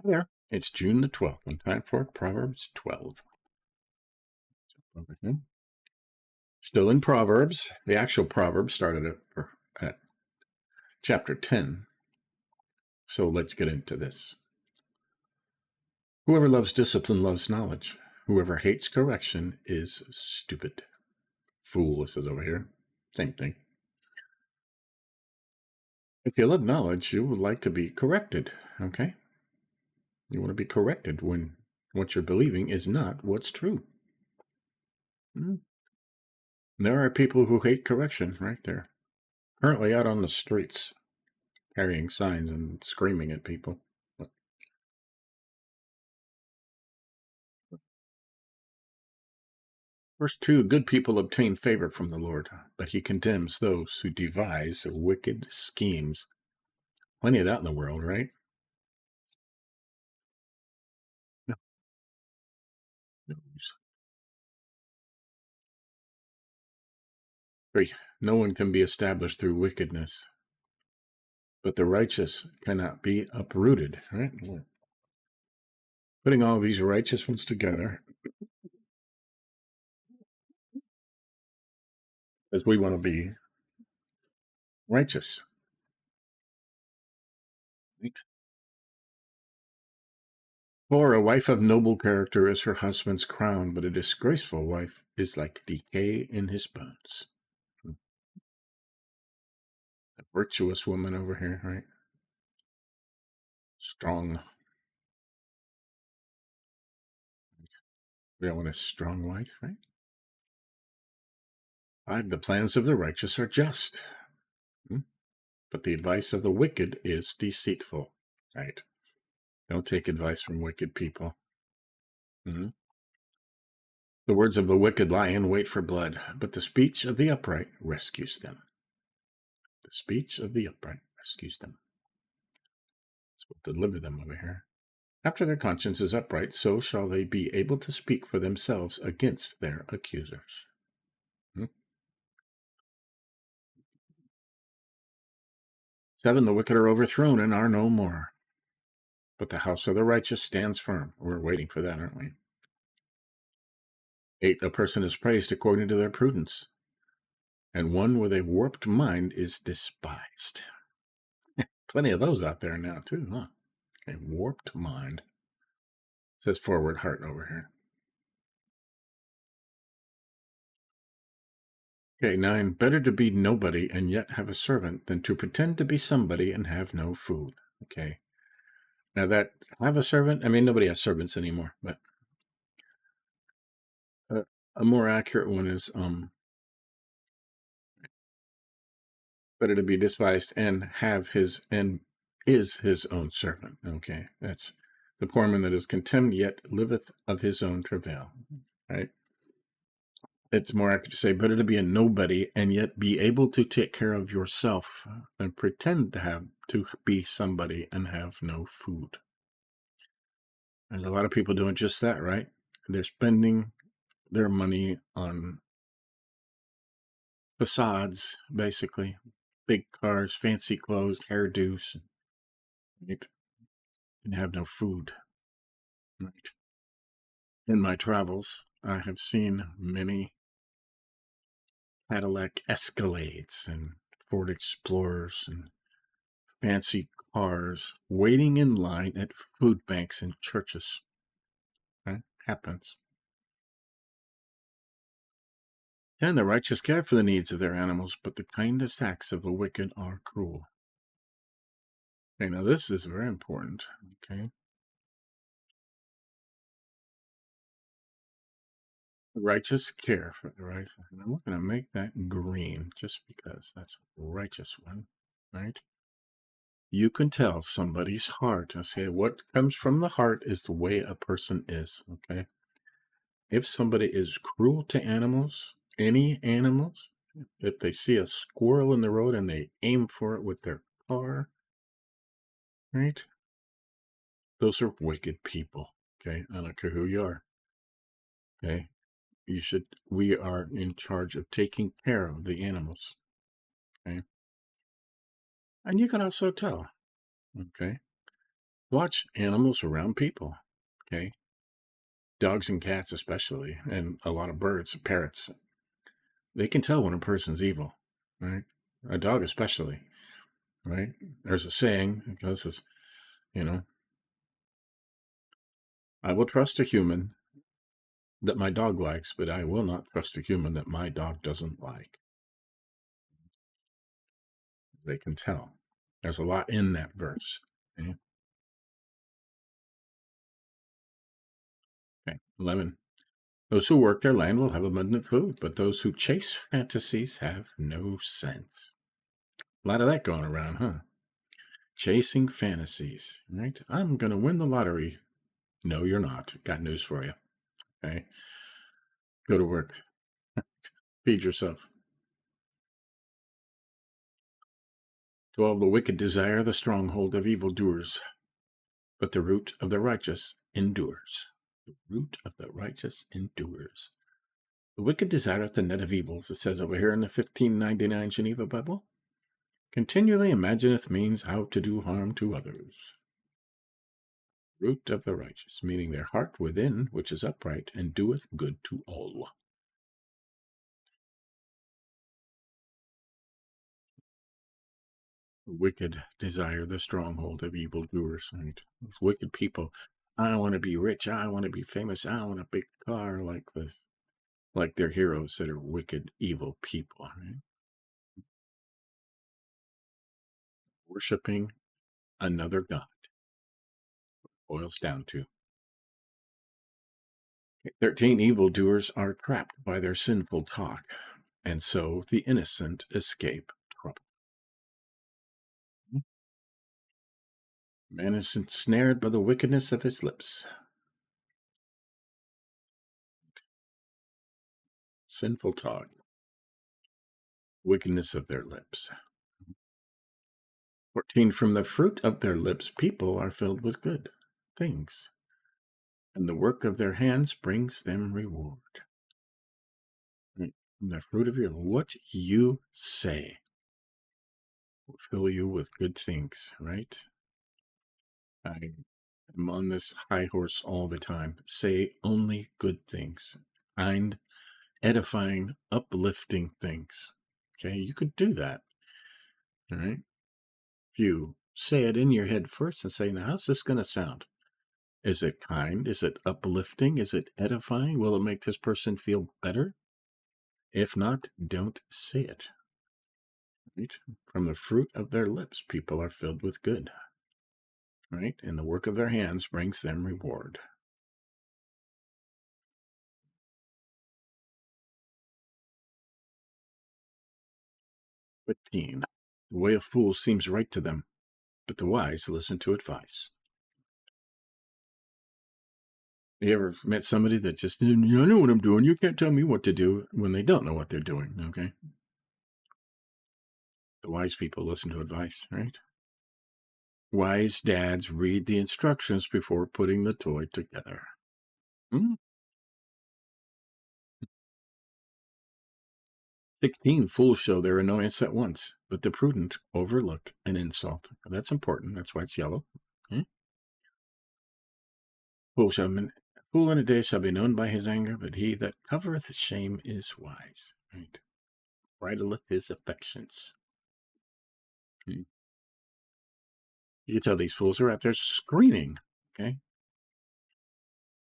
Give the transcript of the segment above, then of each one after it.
There. It's June the 12th, and time for Proverbs 12. Still in Proverbs. The actual Proverbs started at chapter 10. So let's get into this. Whoever loves discipline loves knowledge. Whoever hates correction is stupid. Fool, it says over here. Same thing. If you love knowledge, you would like to be corrected, okay? You want to be corrected when what you're believing is not what's true. There are people who hate correction right there. Currently out on the streets, carrying signs and screaming at people. Verse 2, good people obtain favor from the Lord, but he condemns those who devise wicked schemes. Plenty of that in the world, right? No. No one can be established through wickedness, but the righteous cannot be uprooted, right? Putting all these righteous ones together, as we want to be righteous. Right? For a wife of noble character is her husband's crown, but a disgraceful wife is like decay in his bones. A virtuous woman over here, right? Strong. We all want a strong wife, right? 5, the plans of the righteous are just, but the advice of the wicked is deceitful, right? Don't take advice from wicked people. The words of the wicked lie in wait for blood, but the speech of the upright rescues them. The speech of the upright rescues them. That's what deliver them over here. After their conscience is upright, so shall they be able to speak for themselves against their accusers. 7, the wicked are overthrown and are no more, but the house of the righteous stands firm. We're waiting for that, aren't we? 8, a person is praised according to their prudence, and one with a warped mind is despised. Plenty of those out there now, too, huh? A warped mind. It says forward heart over here. Okay, 9, better to be nobody and yet have a servant than to pretend to be somebody and have no food. Okay. Now that, have a servant, I mean, nobody has servants anymore, but a more accurate one is, better to be despised and is his own servant. Okay, that's the poor man that is contemned yet liveth of his own travail, right? It's more accurate to say better to be a nobody and yet be able to take care of yourself than pretend to be somebody and have no food. There's a lot of people doing just that, right? They're spending their money on facades, basically. Big cars, fancy clothes, hairdos, right? And have no food, right? In my travels, I have seen many Cadillac Escalades and Ford Explorers and fancy cars waiting in line at food banks and churches. Right? Happens. And the righteous care for the needs of their animals, but the kindest acts of the wicked are cruel. Okay, now this is very important. Okay. Righteous care for the righteous. And I'm going to make that green just because that's a righteous one, right? You can tell somebody's heart. I say what comes from the heart is the way a person is, okay? If somebody is cruel to animals, any animals, if they see a squirrel in the road and they aim for it with their car, right? Those are wicked people, okay? I don't care who you are, okay? We are in charge of taking care of the animals, okay? And you can also tell, okay? Watch animals around people. Okay. Dogs and cats, especially, and a lot of birds, parrots. They can tell when a person's evil, right? A dog, especially, right? There's a saying that goes as, you know, I will trust a human that my dog likes, but I will not trust a human that my dog doesn't like. They can tell. There's a lot in that verse. Okay. 11. Those who work their land will have abundant food, but those who chase fantasies have no sense. A lot of that going around, huh? Chasing fantasies, right? I'm going to win the lottery. No, you're not. Got news for you. Okay. Go to work. Feed yourself. 12. The wicked desire the stronghold of evildoers, but the root of the righteous endures. The root of the righteous endures. The wicked desireth the net of evils, it says over here in the 1599 Geneva Bible. Continually imagineth means how to do harm to others. Root of the righteous, meaning their heart within, which is upright, and doeth good to all. The wicked desire the stronghold of evildoers. Right? Those wicked people. I want to be rich. I want to be famous. I want a big car like this. Like they're heroes that are wicked, evil people. Right? Worshipping another god. Boils down to 13. Evildoers are trapped by their sinful talk, and so the innocent escape trouble. Man is ensnared by the wickedness of his lips. Sinful talk, wickedness of their lips. 14. From the fruit of their lips, people are filled with good things, and the work of their hands brings them reward. Right. From the fruit of your lips, what you say will fill you with good things, right? I am on this high horse all the time. Say only good things, kind, edifying, uplifting things. Okay, you could do that. All right. If you say it in your head first and say, now, how's this going to sound? Is it kind? Is it uplifting? Is it edifying? Will it make this person feel better? If not, don't say it. Right? From the fruit of their lips, people are filled with good. Right? And the work of their hands brings them reward. The way of fools seems right to them, but the wise listen to advice. You ever met somebody that just, I know what I'm doing, you can't tell me what to do, when they don't know what they're doing, okay? The wise people listen to advice, right? Wise dads read the instructions before putting the toy together. 16. Fools show their annoyance at once, but the prudent overlook an insult. That's important. That's why it's yellow. Okay? Fool in a day shall be known by his anger, but he that covereth shame is wise. Right? Bridleth his affections. Okay? You can tell these fools are out there screaming. Okay?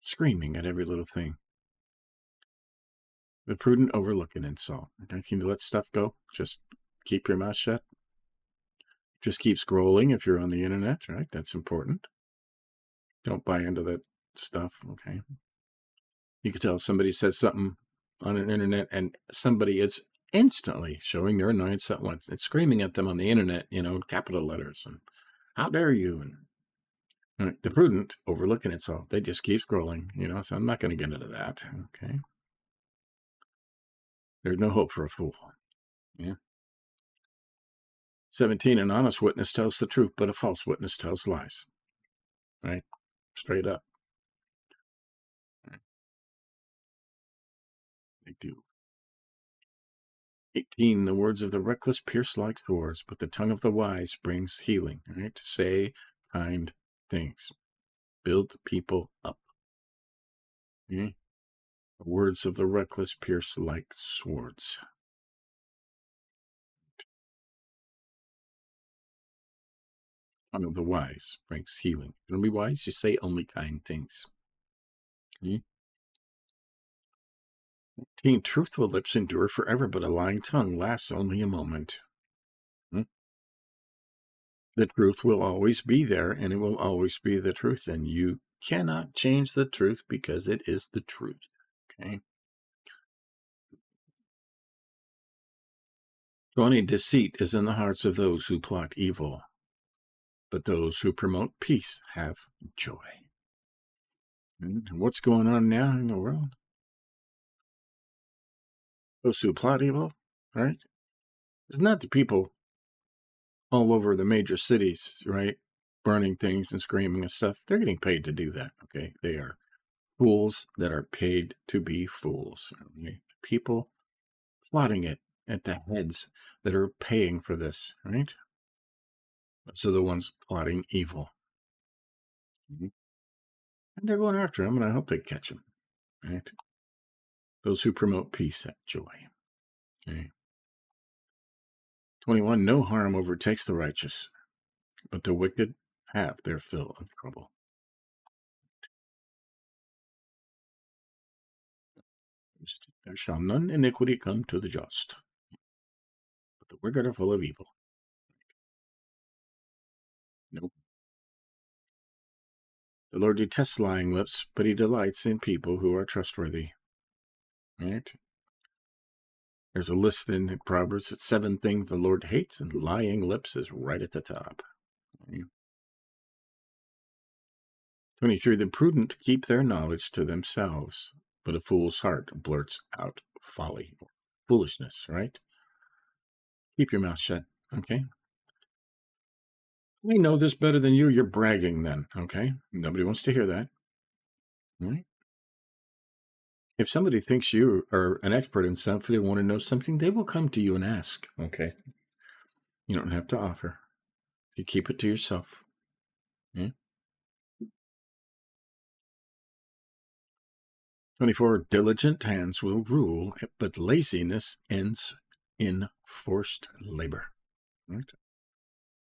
Screaming at every little thing. The prudent overlook an insult. Okay? Can you let stuff go? Just keep your mouth shut. Just keep scrolling if you're on the internet, right? That's important. Don't buy into that stuff, okay? You can tell somebody says something on an internet and somebody is instantly showing their annoyance at once and screaming at them on the internet, capital letters, and how dare you? And right, the prudent overlooking it, so they just keep scrolling, so I'm not going to get into that, okay? There's no hope for a fool. Yeah. 17, an honest witness tells the truth, but a false witness tells lies. Right? Straight up. Right. They do. 18, the words of the reckless pierce like swords, but the tongue of the wise brings healing. Right? Say kind things. Build people up. Okay? The words of the reckless pierce like swords. Tongue of the wise brings healing. You want to be wise? You say only kind things. Okay? Truthful lips endure forever, but a lying tongue lasts only a moment. The truth will always be there, and it will always be the truth, and you cannot change the truth because it is the truth. Okay? 20, deceit is in the hearts of those who plot evil, but those who promote peace have joy. And what's going on now in the world? Those who plot evil, right? It's not the people all over the major cities, right? Burning things and screaming and stuff. They're getting paid to do that, okay? They are fools that are paid to be fools. Okay? People plotting it at the heads that are paying for this, right? So the ones plotting evil. And they're going after him, and I hope they catch him, right? Those who promote peace have joy. Okay. 21, no harm overtakes the righteous, but the wicked have their fill of trouble. There shall none iniquity come to the just, but the wicked are full of evil. Nope. The Lord detests lying lips, but he delights in people who are trustworthy. Right? There's a list in Proverbs of 7 things the Lord hates, and lying lips is right at the top. 23, the prudent keep their knowledge to themselves, but a fool's heart blurts out folly, foolishness, right? Keep your mouth shut, okay? We know this better than you. You're bragging then, okay? Nobody wants to hear that, right? If somebody thinks you are an expert in something, they want to know something, they will come to you and ask, okay? You don't have to offer. You keep it to yourself. Yeah? 24, diligent hands will rule, but laziness ends in forced labor. Right?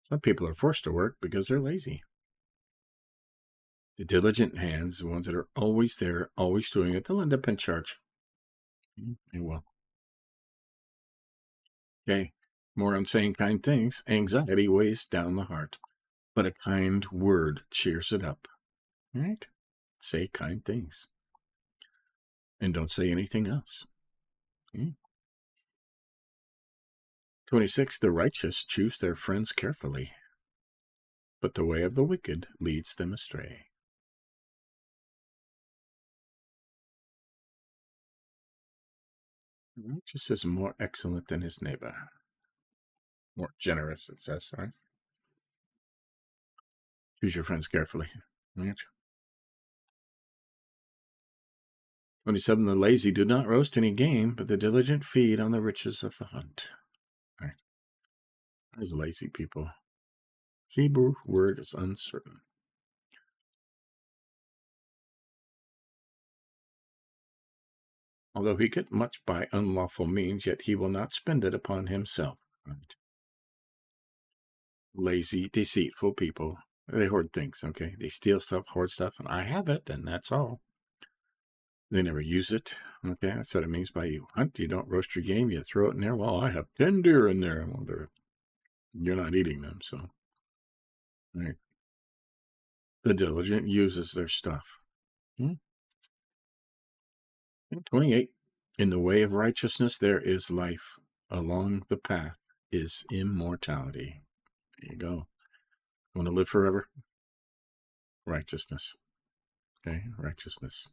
Some people are forced to work because they're lazy. The diligent hands, the ones that are always there, always doing it, they'll end up in charge. They will. Okay. More on saying kind things. Anxiety weighs down the heart, but a kind word cheers it up. Right? Say kind things. And don't say anything else. 26, the righteous choose their friends carefully, but the way of the wicked leads them astray. The righteous is more excellent than his neighbor. More generous, it says, right? Choose your friends carefully. Right? 27, the lazy do not roast any game, but the diligent feed on the riches of the hunt. Right? There's lazy people. Hebrew word is uncertain. Although he get much by unlawful means, yet he will not spend it upon himself. Right? Lazy, deceitful people. They hoard things, okay? They steal stuff, hoard stuff, and I have it, and that's all. They never use it, okay? That's what it means by you hunt. You don't roast your game, you throw it in there. Well, I have 10 deer in there. Well, you're not eating them, so. Right. The diligent uses their stuff. 28. In the way of righteousness there is life. Along the path is immortality. There you go. Want to live forever? Righteousness. Okay, righteousness.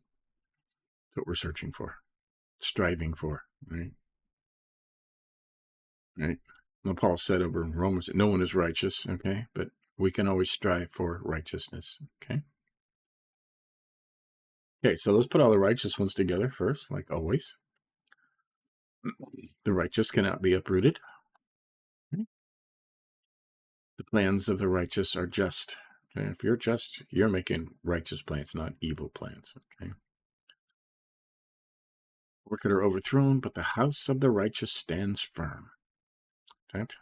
That's what we're searching for, striving for, right? Right. Well, Paul said over in Romans that no one is righteous, okay? But we can always strive for righteousness, okay? Okay, so let's put all the righteous ones together first, like always. The righteous cannot be uprooted. The plans of the righteous are just. Okay? If you're just, you're making righteous plans, not evil plans. Okay? Wicked are overthrown, but the house of the righteous stands firm. That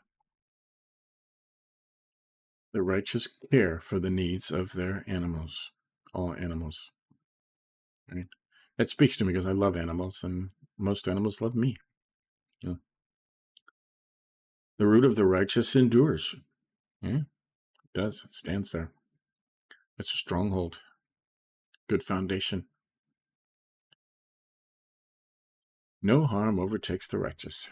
the righteous care for the needs of their animals, all animals. Right? That speaks to me because I love animals, and most animals love me. You know? The root of the righteous endures. Yeah, it does. It stands there. It's a stronghold. Good foundation. No harm overtakes the righteous.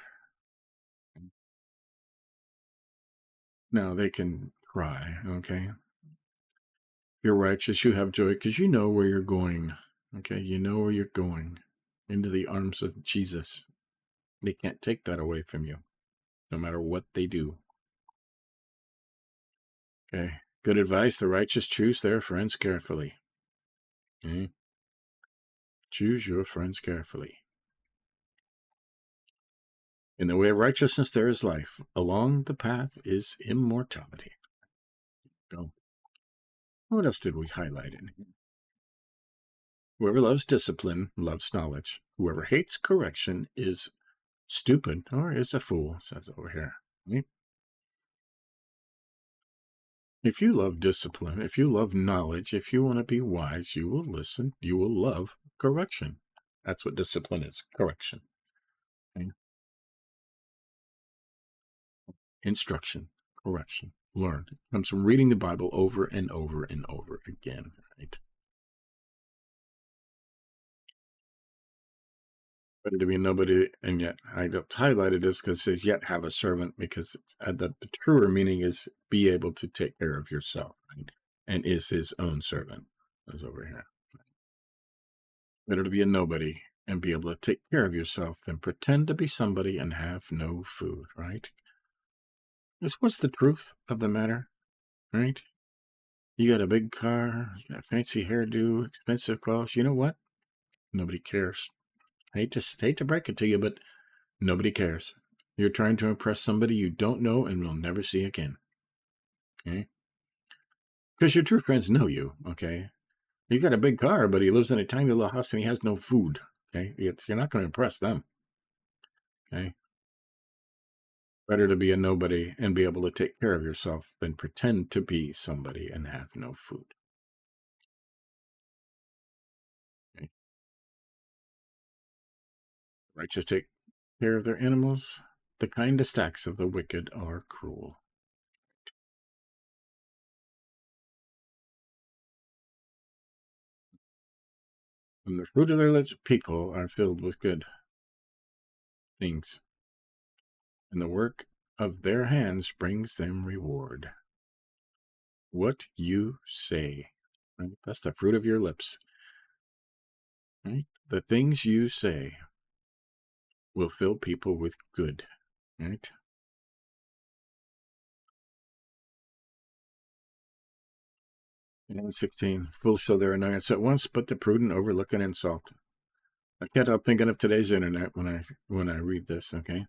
Now they can cry, okay? You're righteous, you have joy, because you know where you're going. Okay, you know where you're going. Into the arms of Jesus. They can't take that away from you, no matter what they do. Okay. Good advice. The righteous choose their friends carefully. Okay. Choose your friends carefully. In the way of righteousness there is life. Along the path is immortality. So, what else did we highlight in here? Whoever loves discipline loves knowledge. Whoever hates correction is stupid or is a fool, says over here. Right? If you love discipline, if you love knowledge, if you want to be wise, you will listen, you will love correction. That's what discipline is, correction. Okay? Instruction, correction, learn. It comes from reading the Bible over and over and over again, right? Better to be nobody, and yet I highlighted this because it says, yet have a servant, because the truer meaning is be able to take care of yourself, right? And is his own servant, as over here. Better to be a nobody and be able to take care of yourself than pretend to be somebody and have no food, right? Because what's the truth of the matter, right? You got a big car, you got a fancy hairdo, expensive clothes. You know what? Nobody cares. Hate to break it to you, but nobody cares. You're trying to impress somebody you don't know and will never see again. Okay? Because your true friends know you, okay? He's got a big car, but he lives in a tiny little house and he has no food. Okay? You're not going to impress them. Okay? Better to be a nobody and be able to take care of yourself than pretend to be somebody and have no food. Okay? Righteous take care of their animals. The kindest acts of the wicked are cruel. From the fruit of their lips, people are filled with good things, and the work of their hands brings them reward. What you say, right? That's the fruit of your lips, right? The things you say will fill people with good, right? And 16, fools show their annoyance at once, but the prudent overlook an insult. I can't help thinking of today's internet when I read this, okay?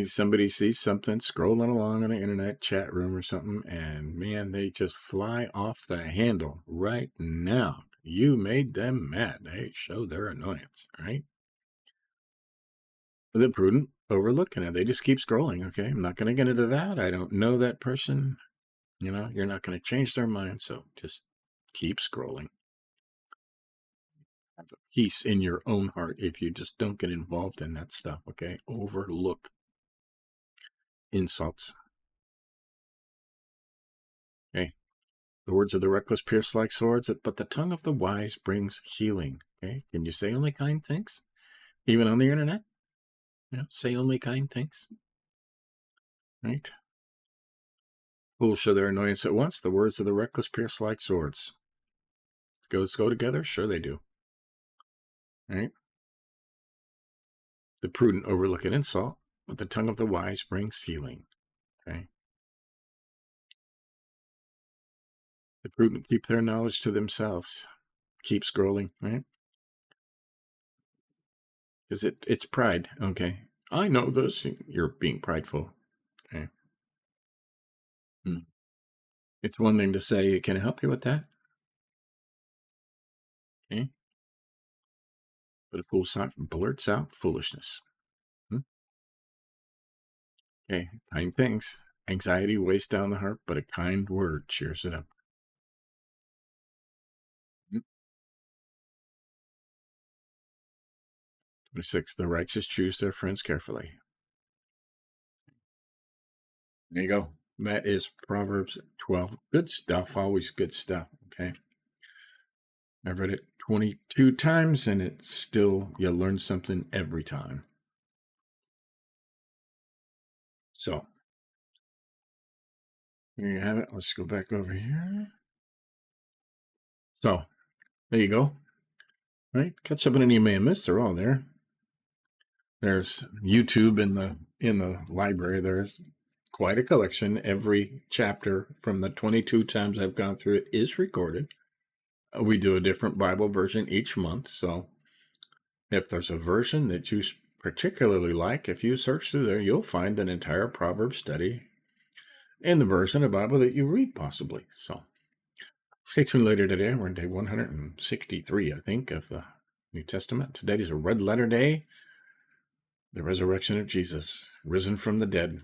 Somebody sees something scrolling along on the internet chat room or something, and man, they just fly off the handle right now. You made them mad. They show their annoyance, right? The prudent overlooking it. They just keep scrolling, okay? I'm not going to get into that. I don't know that person. You're not going to change their mind, so just keep scrolling. Have a peace in your own heart if you just don't get involved in that stuff, okay? Overlook insults. Okay? The words of the reckless pierce like swords, but the tongue of the wise brings healing. Okay? Can you say only kind things? Even on the internet? Say only kind things. Right? Fools show their annoyance at once. The words of the reckless pierce like swords. Those go together? Sure they do. Right? The prudent overlook an insult, but the tongue of the wise brings healing. Okay? The prudent keep their knowledge to themselves. Keep scrolling, right? Because it's pride, okay? I know this. You're being prideful, okay? It's one thing to say, can I help you with that? Okay. But a fool blurts out foolishness. Hmm? Okay. Kind things. Anxiety weighs down the heart, but a kind word cheers it up. 26. The righteous choose their friends carefully. There you go. That is Proverbs 12. Good stuff. Always good stuff. Okay. I've read it 22 times and it's still, you learn something every time. So, there you have it. Let's go back over here. So, there you go. Right? Catch up on any you may have missed. They're all there. There's YouTube in the library. There's quite a collection. Every chapter from the 22 times I've gone through it is recorded. We do a different Bible version each month. So if there's a version that you particularly like, if you search through there, you'll find an entire Proverbs study in the version of Bible that you read, possibly. So stay tuned later today. We're in day 163, I think, of the New Testament. Today is a red letter day. The resurrection of Jesus, risen from the dead.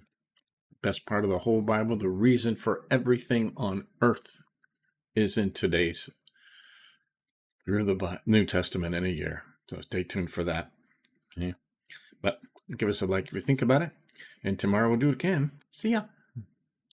Best part of the whole Bible, the reason for everything on earth is in today's through the New Testament in a year. So stay tuned for that. Okay. But give us a like if you think about it. And tomorrow we'll do it again. See ya.